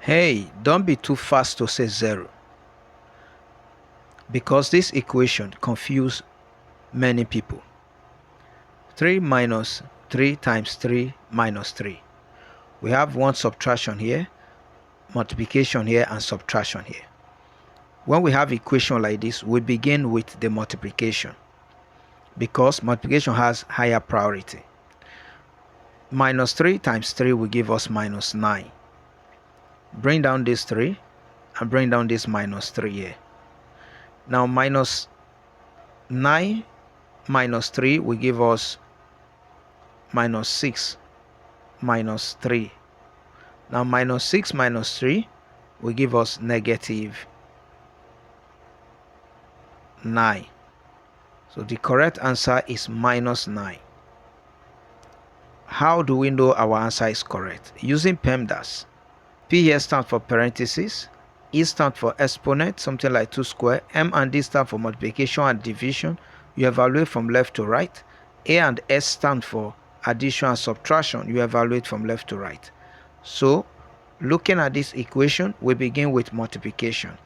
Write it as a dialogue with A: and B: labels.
A: Hey, don't be too fast to say 0 because this equation confuses many people. 3 minus 3 times 3 minus 3. We have one subtraction here, multiplication here, and subtraction here. When we have equation like this, we begin with the multiplication because multiplication has higher priority. Minus 3 times 3 will give us minus 9. Bring down this 3 and bring down this minus 3 here. Now minus 9 minus 3 will give us minus 6 minus 3. Now minus 6 minus 3 will give us negative 9. So the correct answer is minus 9. How do we know our answer is correct? Using PEMDAS. P here stands for parentheses, E stands for exponent, something like 2 square, M and D stand for multiplication and division. You evaluate from left to right. A and S stand for addition and subtraction. You evaluate from left to right. So, looking at this equation, we begin with multiplication.